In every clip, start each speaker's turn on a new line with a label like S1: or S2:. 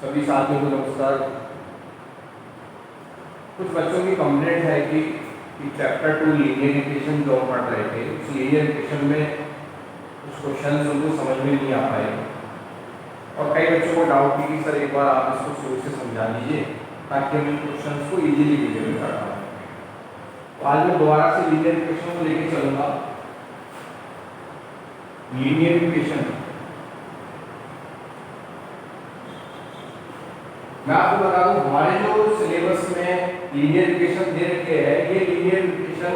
S1: सभी साथियों को नमस्कार। कुछ बच्चों की कंप्लेंट है कि चैप्टर 2 लीनियर इक्वेशन जो हम पढ़ रहे थे, उस लीनियर इक्वेशन में कुछ क्वेश्चन उनको समझ में नहीं आ पाए और कई बच्चों को डाउट थी कि सर एक बार आप इसको शुरू से समझा दीजिए ताकि हम इन क्वेश्चन को इजीली वीडियो में कर पाएँ। तो आज मैं दोबारा से लीनियर इक्वेशन को लेके चलूँगा। लीनियर इक्वेशन मैं आपको बता दूं, हमारे जो सिलेबस में लीनियर इक्वेशन दे रखे हैं, ये लीनियर इक्वेशन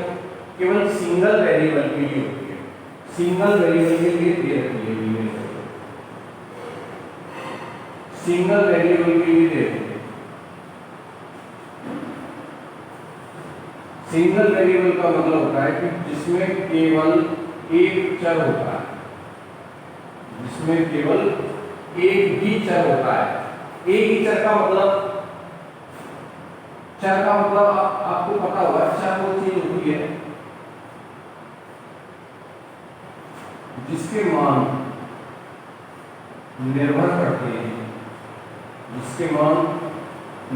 S1: केवल सिंगल वेरिएबल के लिए होती है। सिंगल वेरिएबल के लिए दे रखी है लीनियर इक्वेशन, सिंगल वेरिएबल के लिए दे रखी है। सिंगल वेरिएबल का मतलब होता है कि जिसमें केवल एक चर होता है, जिसमें केवल एक ही चर होता है। एक ही चर का मतलब, चर का मतलब आपको पता होगा, चर वो चीज होती है जिसके मान निर्भर करते हैं, जिसके मान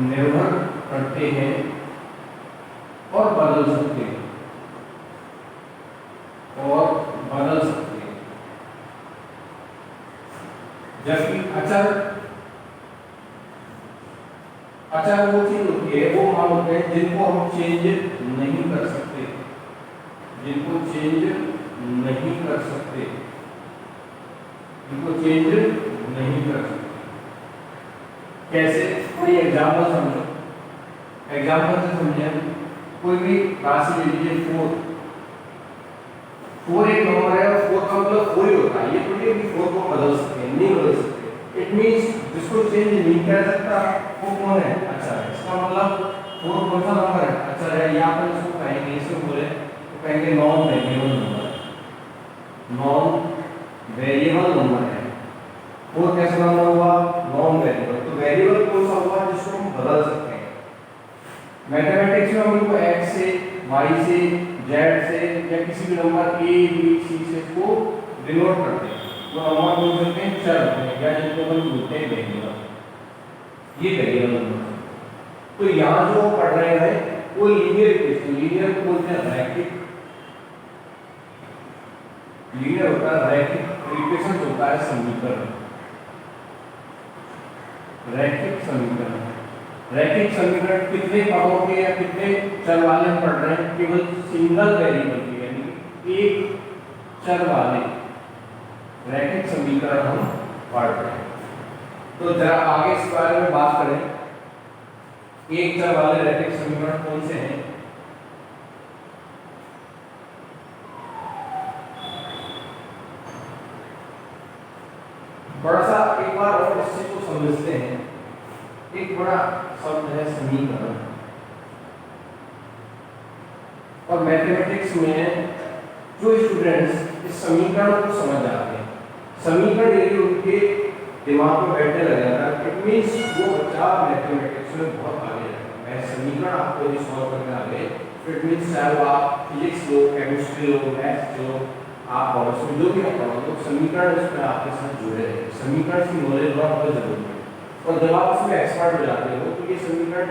S1: निर्भर करते हैं और बदल सकते हैं, और बदल सकते हैं। जबकि अचर वो चीज होती है, वो मान होते हैं जिनको हम चेंज नहीं कर सकते, जिनको चेंज नहीं कर सकते, जिनको चेंज नहीं कर सकते। कैसे? कोई एग्जाम्पल समझो, एग्जाम्पल से समझें। कोई भी राशि ले लीजिए, 4 एक नंबर है और 4 का मतलब 4 ही होता है। ये थोड़ी है कि 4 को बदल सकते हैं, नहीं बदल सकते। इट मींस जिसको चेंज नहीं कर सकता वो कौन है? अच्छा है। इसका मतलब 4 कौन सा नंबर है? अच्छा है। या अपन इसको कहेंगे, इसको बोले तो कहेंगे non variable number, non variable number है। 4 कैसे नंबर हुआ? Non variable. तो वेरिएबल कौन सा हुआ जिसको हम बदल सकते हैं? मैथमेटिक्स में हम इनको x से, y से, z से या किसी भी नंबर a b c से को डिनोट करते हैं। तो नंबर बोल सकते हैं चर होते हैं, या जिनको हम बोलते हैं वेरिएबल। ये वेरिएबल नंबर। तो यहाँ जो पढ़ रहे हैं वो लीनियर इक्वेशन, लीनियर को बोलते हैं रैखिक। लीनियर होता है रैखिक, इक्वेशन होता है समीकरण, रैखिक समीकरण। रैखिक समीकरण कितने पदों के या कितने चर वाले हम पढ़ रहे हैं? केवल सिंगल वेरिएबल के, यानी एक चर वाले रैखिक समीकरण हम पढ़ रहे हैं। तो जरा आगे इस बारे में बात करें। एक चर वाले रैखिक समीकरण कौन से हैं? बड़ा सा एक बार और इस चीज को समझते हैं। एक बड़ा शब्द है समीकरण, और मैथमेटिक्स में जो स्टूडेंट्स इस समीकरण को समझ जाते हैं, समीकरण यदि उनके दिमाग में बैठने लग जाता है, इट मींस वो बच्चा मैथमेटिक्स में बहुत आगे जाएगा। मैं समीकरण आपको यदि सॉल्व करने आ गए, इट मींस चाहे वो आप फिजिक्स लो, केमिस्ट्री लो, मैथ्स लो, आप बायोलॉजी जो भी आप पढ़ो, तो समीकरण इसमें आपके साथ जुड़े रहेंगे। समीकरण की नॉलेज बहुत जरूरी है, और जब आप इसमें एक्सपर्ट हो जाते हो तो ये समीकरण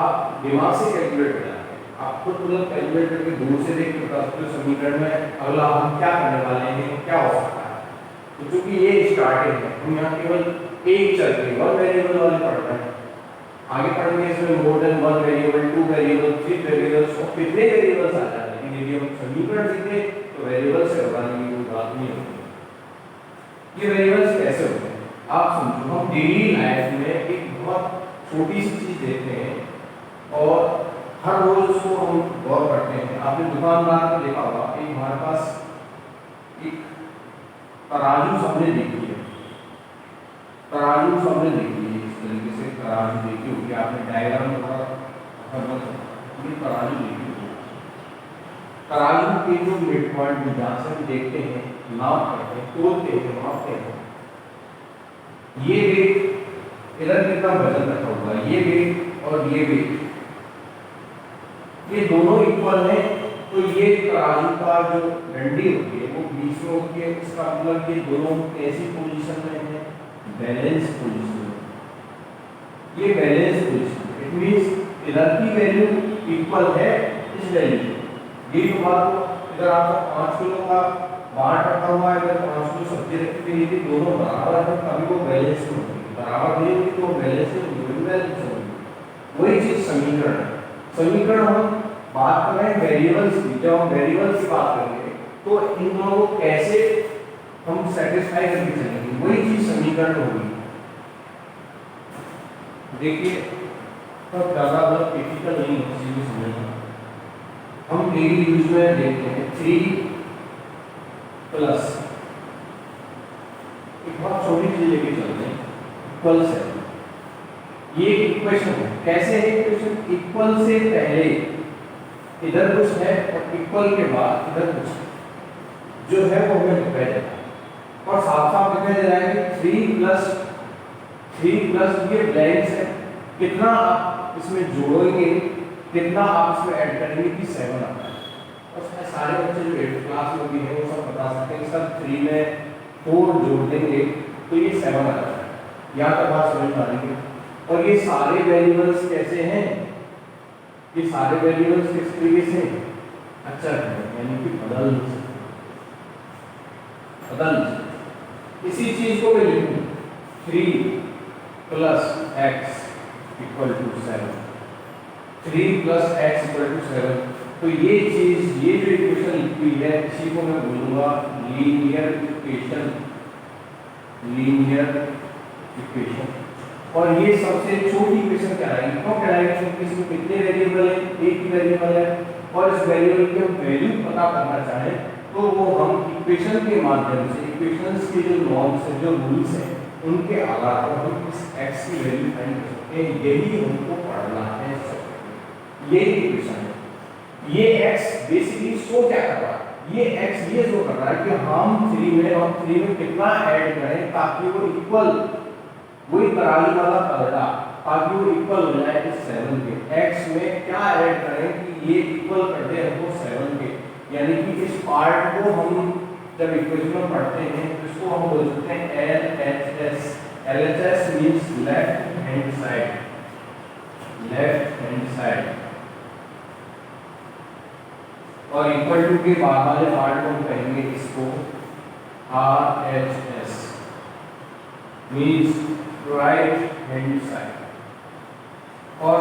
S1: आप दिमाग से कैलकुलेट कर जाते हैं। आप खुद मतलब कैलकुलेट करके दूर से देख कर बता समीकरण में अगला हम क्या करने वाले हैं, क्या हो सकता है। तो चूंकि ये स्टार्टिंग है, हम यहाँ केवल एक चर के वन वेरिएबल वाले पढ़ रहे हैं। आगे पढ़ेंगे इसमें more than 1 variable, 2 variable, 3 variables, और कितने वेरिएबल्स आ जाते हैं। यदि हम समीकरण लिखे तो वेरिएबल से घबराने की कोई बात नहीं होती। ये वेरिएबल्स कैसे होते हैं आप समझो। हम डेली लाइफ में एक बहुत छोटी सी चीज देखते हैं और हर रोज उसको हम गौर करते हैं। आपने दुकानदार को देखा होगा, एक हमारे पास एक तराजू सबने देखी है, तराजू सबने देखी है। इस तरीके से तराजू देखी होगी आपने, डायग्राम थोड़ा ये तराजू देखी होगी। तराजू के जो मिड पॉइंट में जहाँ से हम देखते हैं, नाप करते हैं, तोलते हैं, मापते हैं, ये वेट इधर कितना वजन रखा हुआ है, ये वेट और ये वेट, ये दोनों इक्वल है। तो ये तराजू का जो डंडी होती है वो बीच में होती है। इसका मतलब ये दोनों कैसी पोजीशन में है? बैलेंस पोजीशन में। ये बैलेंस पोजीशन, इट मींस इधर की वैल्यू इक्वल है इस वैल्यू की। ये तो बात हो, इधर आपका 5 किलो का बाट रखा हुआ है, इधर 5 किलो सब्जी रखी हुई है, दोनों बराबर है, तभी वो बैलेंस होगी। बराबर नहीं होगी तो बैलेंस नहीं होगी। वही चीज समीकरण है। समीकरण हम बात कर रहे हैं वेरिएबल्स की। जब हम वेरिएबल्स की बात करेंगे तो इन दोनों को कैसे हम सेटिस्फाई करके चलेंगे, वही चीज समीकरण होगी। देखिए तो ज्यादा क्रिटिकल नहीं है किसी भी समझना। हम डेली यूज में देखते हैं 3 प्लस एक बहुत छोटी चीज लेके चलते हैं, इक्वल से। ये इक्वेशन है, कैसे है इक्वेशन? इक्वल से पहले इधर कुछ है और इक्वल के बाद इधर कुछ है, जो है वो हमें दिखाई देता है और साथ साथ दिखाई दे रहा है कि 3 प्लस ये ब्लैंक्स है, कितना आप इसमें जोड़ोगे, कितना आप इसमें ऐड करेंगे कि 7 आता है। और सारे बच्चे जो 8th क्लास में भी हैं वो सब बता सकते हैं, सब 3 में 4 जोड़ देंगे तो ये 7 आ जाता है। यहाँ तक बात समझ पा रही है। और ये सारे वेरिएबल्स कैसे हैं? ये सारे वेरिएबल्स किस तरीके से अच्छा है, यानी कि बदल इसी चीज को मैं लिखूं 3 plus x equal to 7, 3 plus x equal to 7। तो ये चीज, ये जो इक्वेशन लिखी है इसी को मैं बोलूंगा लीनियर इक्वेशन। और ये सबसे छोटी इक्वेशन कहलाएगी। क्यों कहलाएगी? क्योंकि इसमें कितने वेरिएबल है? एक ही वेरिएबल है और इस वेरिएबल की हम वैल्यू पता करना चाहें तो वो हम इक्वेशन के माध्यम से, इक्वेशंस के जो नॉर्म्स है, जो रूल्स है, उनके आधार पर हम इस x की वैल्यू फाइंड कर सकते हैं। यही हमको पढ़ना है। ये इक्वेशन है। ये x बेसिकली शो क्या कर रहा है? ये x ये शो कर रहा है कि हम 3 में कितना ऐड करें ताकि वो इक्वल, वही तराजू वाला पलटा, ताकि वो इक्वल हो जाए इस 7 के। x में क्या ऐड करें कि ये इक्वल कर दे हमको 7 के, यानी कि इस पार्ट को हम जब इक्वेशन में पढ़ते हैं तो इसको हम बोल सकते हैं LHS। LHS means left hand side. और इक्वल टू के बाद वाले पार्ट को हम कहेंगे इसको RHS means right hand side. और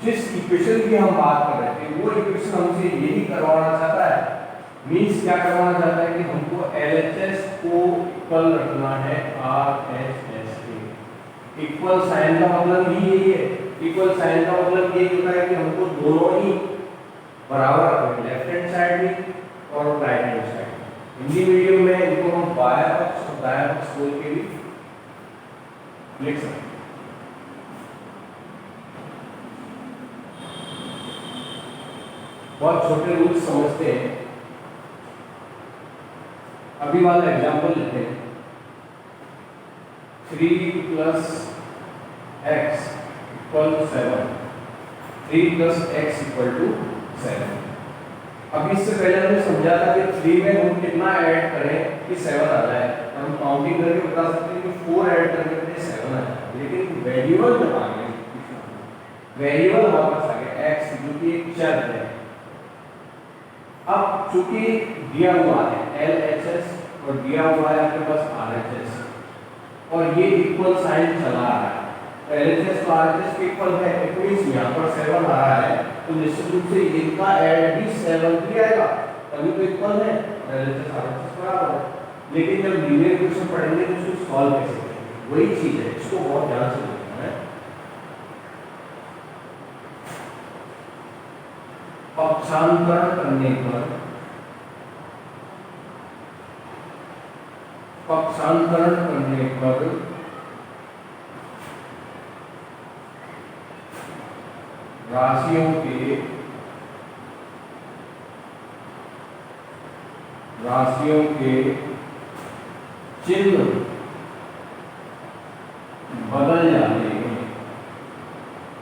S1: जिस इक्वेशन की हम बात कर रहे थे वो इक्वेशन हमसे यही करवाना चाहता है। मींस क्या करवाना चाहता है कि हमको LHS को इक्वल रखना है RHS के। इक्वल साइन का मतलब ही यही है। इक्वल साइन का मतलब ये होता है कि हमको दोनों ही बराबर रखना है, लेफ्ट हैंड साइड भी और right hand side. Hindi medium में इनको हम बायां पक्ष और दायां पक्ष बोल के भी लिख सकते हैं। बहुत छोटे रूल्स समझते हैं। अभी वाला एग्जांपल लेते हैं। 3 plus x equal 7, 3 plus x equal to 7। अब इससे पहले हमने समझा था कि 3 में हम कितना ऐड करें कि 7 आ जाए। हम काउंटिंग करके बता सकते हैं कि 4 ऐड करने से 7 आ जाए। लेकिन वेरिएबल जब आ गए, वेरिएबल हमारे पास आ गया x जो कि एक चर है। अब चूंकि दिया हुआ है LHS और दिया हुआ है आपके पास RHS और ये इक्वल साइन चला रहा है, LHS तो RHS के इक्वल है, इट मींस यहाँ पर 7 आ रहा है तो निश्चित रूप से इनका ऐड भी 7 ही आएगा, तभी तो इक्वल है। LHS RHS बराबर है। लेकिन जब लीनियर इक्वेशन पढ़ेंगे तो उसको सॉल्व कैसे करेंगे, वही चीज है, इसको बहुत ध्यान से देखना है। पक्षांतरण करने पर राशियों के चिन्ह बदल जाते हैं।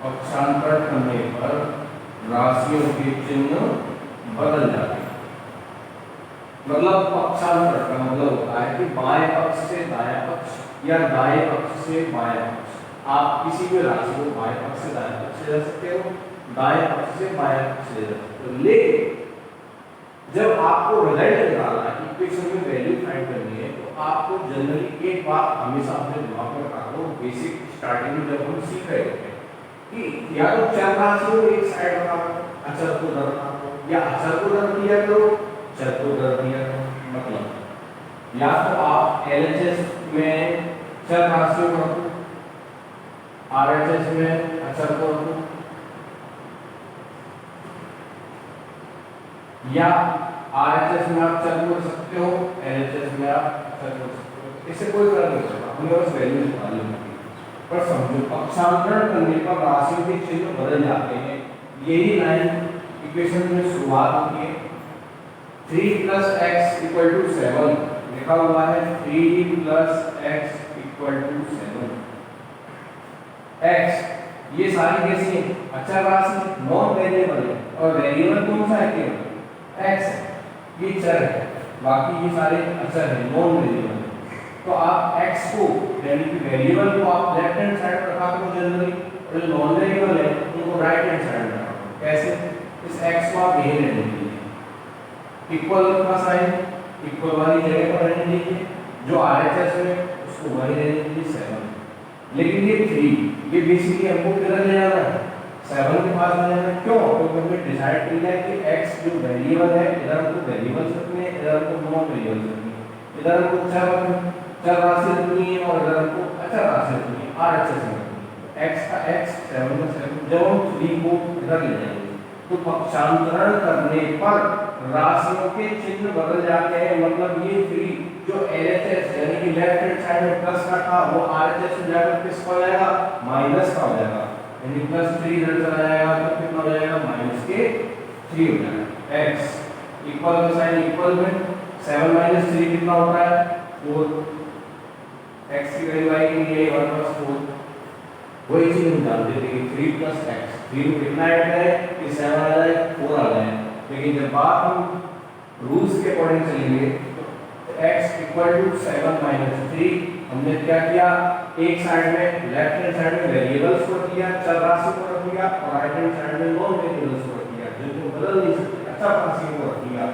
S1: पक्षांतरण करने पर राशियों के चिन्ह बदल जाते हैं। मतलब पक्षांतर का मतलब होता है कि बाएं पक्ष से दायां पक्ष या दाएं पक्ष से बायां पक्ष। आप किसी भी राशि को बाएं पक्ष से दाएं पक्ष से ले सकते हो, दाएं पक्ष से बाएं पक्ष से ले सकते हो। लेकिन जब आपको रिजल्ट निकालना है, इक्वेशन में वैल्यू फाइंड करनी है, तो आपको जनरली एक बात हमेशा अपने दिमाग में रखना हो, बेसिक स्टार्टिंग में जब हम सीख रहे होते हैं कि या तो चर राशि को एक साइड रखा हो, अचर को उधर रखा हो, या अचर को उधर दिया करो, चर को उधर दिया करो। मतलब या तो आप एलएचएस में चर राशि को रखो, आरएचएस में अचर को रखो, या आरएचएस में आप चर को रख सकते हो, एलएचएस में आप चर को रख सकते हो। इससे कोई फर्क नहीं पड़ता, हमें बस वैल्यू निकालनी होती है। पर समझो पक्षांतरण करने पर राशियों के चिन्ह बदल जाते हैं। यही लाइन इक्वेशन में शुरुआत होती है। 3 + x = 7 लिखा हुआ है, 3 + x = 7। x ये सारी कैसी है? अचर राशि, नॉन वेरिएबल है, और वेरिएबल कौन सा है? केवल x है, ये चर है, बाकी ये सारे अचर है, नॉन वेरिएबल। तो आप x को यानी कि वेरिएबल को आप लेफ्ट हैंड साइड पर रखा करो जनरली, और जो नॉन वेरिएबल है उनको राइट हैंड साइड में रखा करो। कैसे? इस x को आप यहीं रहने दीजिए, इक्वल का साइन इक्वल वाली जगह पर रहने दीजिए, जो आरएचएस में उसको वहीं रहने दीजिए 7। लेकिन ये 3 ये बेसिकली हमको किधर ले जाना है? 7 के पास ले जाना है। क्यों? क्योंकि हमने डिसाइड किया है कि x जो वेरिएबल है, इधर हमको वेरिएबल रखने हैं, इधर हमको नॉन वेरिएबल रखने हैं, इधर हमको चर राशि रखनी है और इधर हमको अचर राशि रखनी है, आरएचएस में रखनी है। x का x 7 में 7, जब हम 3 को इधर ले जाएंगे तो पक्षांतरण करने पर राशियों के चिन्ह बदल जाते हैं। मतलब ये 3 जो एलएचएस यानी कि लेफ्ट हैंड साइड में प्लस का था, वो आरएचएस में जाकर किसका हो जाएगा? माइनस का हो जाएगा। यानी +3 इधर चला जाएगा तो कितना हो जाएगा? -3 हो जाएगा। x इक्वल का साइन इक्वल में 7 - 3 कितना होता है? 4। x की वैल्यू आएगी ये 1 + 4। वही चीज हम जानते थे कि 3 + x, 3 को कितना ऐड करें कि 7 आ जाए, 4 आ जाए। लेकिन जब बात हम रूल्स के अकॉर्डिंग चलेंगे तो x = 7 - 3 हमने क्या किया? एक साइड में लेफ्ट हैंड साइड में वेरिएबल्स को रख दिया, चर राशि को रख दिया, और राइट हैंड साइड में नॉन वेरिएबल्स को रख दिया, जिनको बदल नहीं सकते, अचर राशि को रख दिया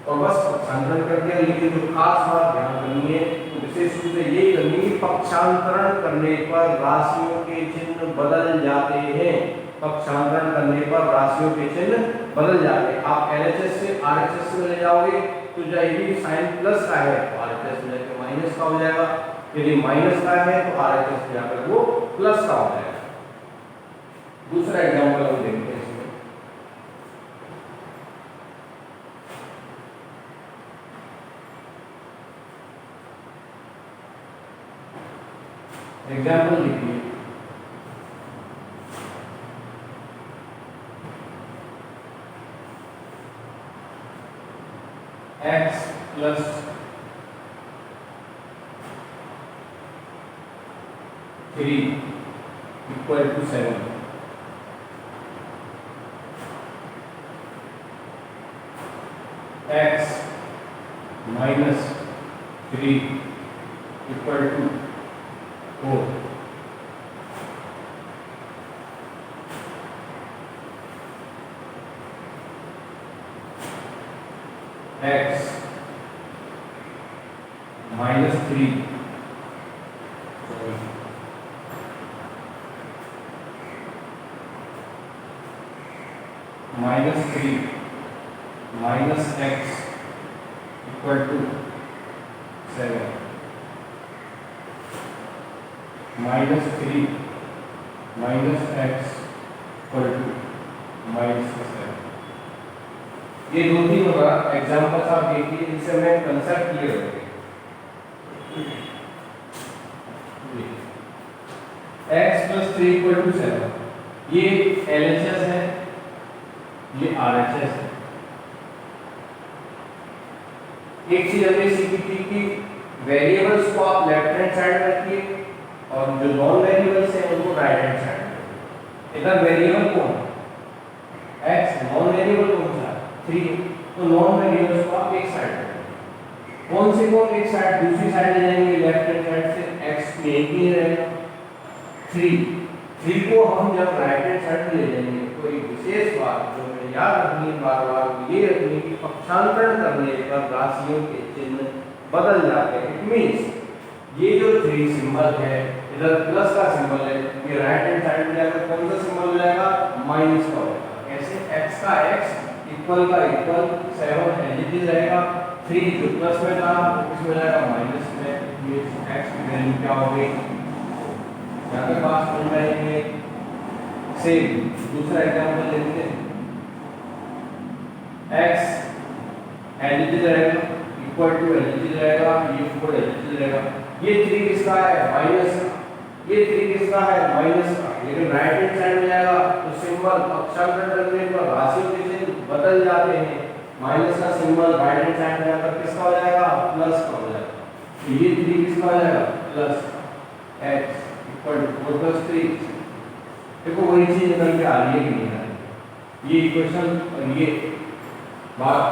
S1: और बस पक्षांतरण कर दिया। लेकिन जो खास बात ध्यान करनी है, तो विशेष रूप से यही करनी है, पक्षांतरण करने पर राशियों के चिन्ह बदल जाते हैं। पक्षांतरण करने पर राशियों के चिन्ह बदल जाते हैं। आप एलएचएस से आरएचएस में ले जाओगे तो यदि साइन प्लस का है तो आरएचएस में जाकर माइनस का हो जाएगा, यदि माइनस का है तो आरएचएस में जाकर वो प्लस का हो जाएगा। दूसरा एग्जांपल हम देखते हैं इसमें। एग्जाम्पल लिखिए, x + 3 = 7। x - 3 = 4। x - 3 -3 - x = 7 -3 - x = -7। ये 2-3 एग्जांपल्स आप देखिए, जिससे हमें कंसेप्ट क्लियर हो गया। x + 3 = 7, ये एलएचएस है, ये आरएचएस है। एक चीज हमने सीखी थी कि वेरिएबल्स को आप लेफ्ट हैंड साइड में रखिए और जो नॉन वेरिएबल्स हैं उनको राइट हैंड साइड में रखिए। इधर वेरिएबल कौन? x, नॉन वेरिएबल कौन सा? 3। तो नॉन वेरिएबल्स को आप एक साइड रखेंगे। कौन से को एक साइड? दूसरी साइड ले जाएंगे लेफ्ट हैंड साइड से, x में एक ही रहेगा, 3 को हम जब राइट हैंड साइड में ले जाएंगे तो एक विशेष बात जो हमें याद रखनी है बार बार ये रखनी कि पक्षांतरण करने पर राशियों के चिन्ह बदल जाते हैं। इट मींस ये जो 3 सिंबल है इधर प्लस का सिंबल है, ये राइट हैंड साइड में जाकर कौन सा सिंबल हो जाएगा, माइनस का होगा। कैसे, x का x इक्वल का इक्वल 7 एज इट रहेगा, 3 जो प्लस में था इसमें हो जाएगा माइनस में, ये x की वैल्यू क्या हो गई यहाँ पे पास बन जाएंगे। सेम दूसरा एग्जांपल लेते हैं, x एज इट रहेगा इक्वल टू एज इट रहेगा, ये 4 एज इट रहेगा, ये 3 किसका है, माइनस का, ये 3 किसका है, माइनस का। लेकिन राइट हैंड साइड में जाएगा तो सिंबल पक्षांतरण करने पर राशियों के चिन्ह बदल जाते हैं। माइनस का सिंबल राइट हैंड साइड में जाकर किसका हो जाएगा, प्लस का हो जाएगा। तो ये 3 किसका हो जाएगा, प्लस x इक्वल टू 4 + 3। देखो वही चीज निकल के आ रही है कि नहीं आ रही, ये इक्वेशन और ये बात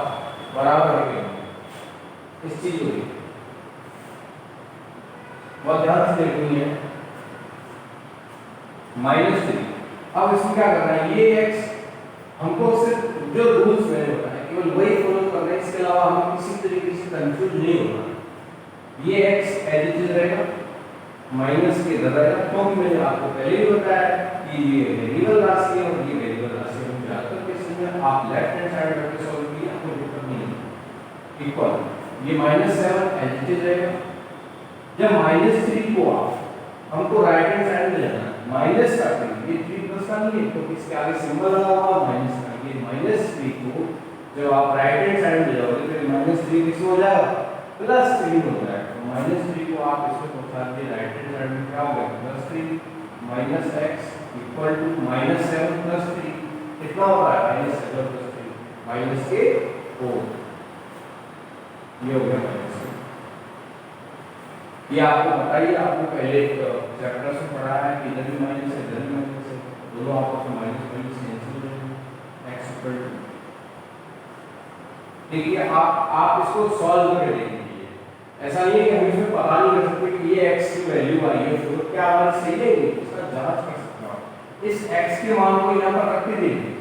S1: बराबर है इस चीज को बहुत ध्यान से देखनी है। -3, अब इसमें क्या करना है, ये x हमको सिर्फ जो रूल्स में होता है केवल वही फॉलो करना है, इसके अलावा हम किसी तरीके से कंफ्यूज नहीं होना। ये x एज इट रहेगा, माइनस के इधर रहेगा, क्योंकि मैंने आपको पहले ही बताया कि ये वेरिएबल राशि है और ये वेरिएबल राशि है। ज्यादातर केस में आप लेफ्ट हैंड साइड करके सॉल्व कीजिए, आपको दिक्कत नहीं है। इक्वल ये -7 एज इट रहेगा। जब -3 को आप हमको राइट हैंड साइड में जाना है, माइनस का 3, ये 3 प्लस का नहीं है तो इसके आगे सिंबल लगा हुआ माइनस का, ये -3 को जब आप राइट हैंड साइड में जाओगे तो -3 किसमें हो जाएगा, +3 हो जाएगा। तो -3 को आप इसमें पहुंचा दिए राइट हैंड साइड में, क्या हो गया, +3 -x इक्वल टू -7 + 3 कितना हो रहा है, -7 + 3 -4, ये हो गया -4। ये आपको बताइए, आपने पहले चैप्टर से पढ़ा है कि इधर भी माइनस है इधर भी माइनस है, दोनों आपस में माइनस कैंसिल हो जाएंगे। x इक्वल टू, देखिए आप इसको सॉल्व करके देख लीजिए। ऐसा नहीं है कि हम इसमें पता नहीं कर सकते कि ये x की वैल्यू आई है तो क्या हमारा सही है, इसका जांच कर सकते हो। इस x के मान को यहाँ पर रख के देखिए,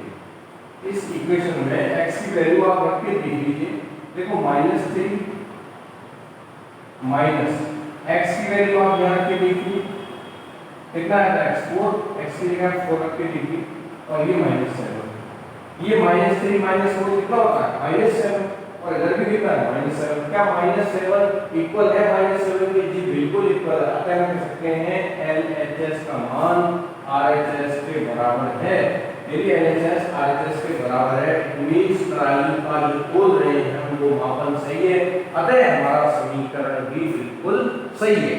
S1: इस इक्वेशन में x की वैल्यू आप रख के देख लीजिए। देखो -3 माइनस x की वैल्यू आप यहाँ रख के देखिए कितना आता है, x4, x की जगह 4 रख के देखिए, और ये -7, ये -3 -4 कितना होता है, -7, और इधर भी कितना है, -7। क्या -7 इक्वल है -7 के, जी बिल्कुल इक्वल है। अतः हम कह सकते हैं LHS का मान RHS के बराबर है। यदि LHS RHS के बराबर है, मींस प्रणाली का जो बोल रहे हैं हम वो मापन सही है, अतः हमारा समीकरण भी बिल्कुल सही है।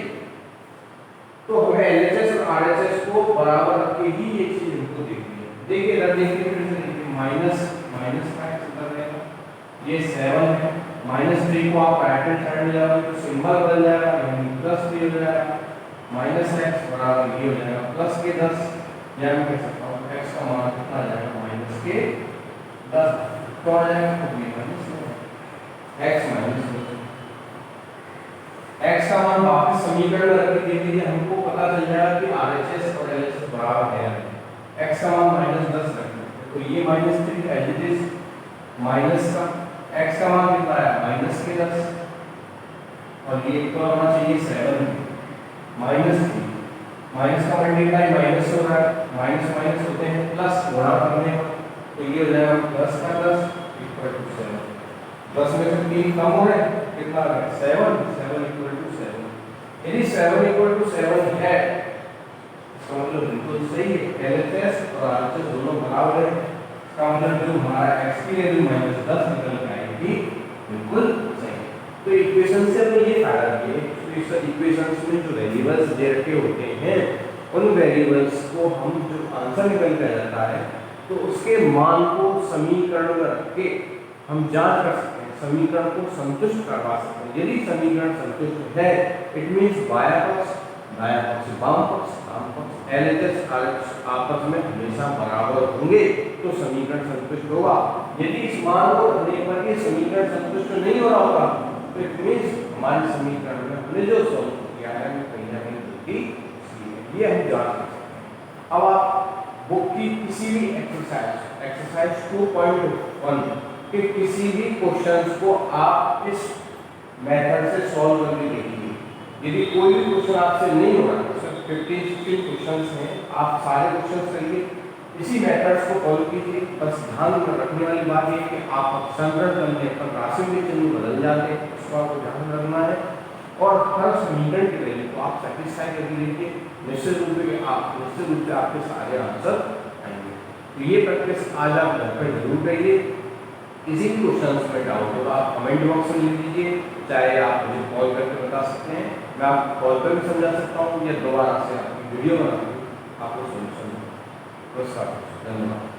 S1: तो हमें LHS और RHS को बराबर रख के ही ये चीज हमको देखनी है। देखिए इधर देखिए, फिर से देखिए, माइनस का इधर रहेगा, ये 7 है, -3 को आप राइट हैंड साइड में जाओगे तो सिंबल बदल जाएगा, यानी +3 हो जाएगा, -x बराबर ये हो जाएगा प्लस के 10, या मैं कह सकता हूँ x का मान कितना आ जाएगा, -10 तो आ जाएगा, तो ये x x का मान वापस समीकरण में रख के देख लीजिए, हमको पता चल जाएगा कि RHS और LHS बराबर है। x का मान -10 रखना, तो ये -3 एज इट इज, माइनस का x का मान कितना है, -10, और ये इक्वल होना चाहिए 7, -3 माइनस का मल्टीप्लाई माइनस हो रहा है, माइनस माइनस होते हैं प्लस गुणा करने पर, तो ये हो जाएगा +10 इक्वल टू 7। 10 में से 3 कम हो रहे हैं, कितना आ रहा है, 7 इक्वल टू 7। यदि 7 इक्वल टू 7 है इसका मतलब बिल्कुल सही है, LHS और RHS दोनों बराबर है। इसका मतलब जो हमारा x की वैल्यू -10 निकल के आएगी बिल्कुल सही है। तो इक्वेशन से हमने ये फायदा किया, तो इस इक्वेशंस में जो वेरिएबल्स दे रखे होते हैं उन वेरिएबल्स को हम जो आंसर निकल के आ जाता है तो उसके मान को समीकरण में रख के हम जांच कर सकते हैं, समीकरण को संतुष्ट करवा सकते हैं। यदि समीकरण संतुष्ट है, इट मींस बायां पक्ष दायां पक्ष वाम पक्ष LHS RHS आपस में हमेशा बराबर होंगे तो समीकरण संतुष्ट होगा। यदि इस मान को रखने पर ये समीकरण संतुष्ट नहीं हो रहा होगा तो इट मींस हमारे समीकरण में हमने जो सॉल्व किया है वो कहीं ना कहीं गलती है, ये हम जांच सकते हैं। एक्सरसाइज एक्सरसाइज 2.1 के किसी भी क्वेश्चंस को आप इस मेथड से सॉल्व करके देखिए। यदि कोई भी क्वेश्चन आपसे नहीं हो रहा, सिर्फ 15-16 क्वेश्चंस हैं, आप सारे क्वेश्चंस करिए, इसी मेथड्स को फॉलो कीजिए। बस ध्यान में रखने वाली बात ये है कि आप संग्रह करने पर राशि में चिन्ह बदल जाते हैं, उसको आपको ध्यान रखना है। और हर समीकरण के लिए तो आप सेटिस्फाई करके देखिए, निश्चित रूप से आपके सारे आंसर आएंगे। तो ये प्रैक्टिस आज आप घर पर जरूर करिए। किसी भी क्वेश्चन में डाउट होगा आप कमेंट बॉक्स में लिख दीजिए, चाहे आप मुझे कॉल करके बता सकते हैं, मैं आपको कॉल पर भी समझा सकता हूँ या दोबारा से आपकी वीडियो बना के आपको सोल्यूशन दूँ। नमस्कार, धन्यवाद।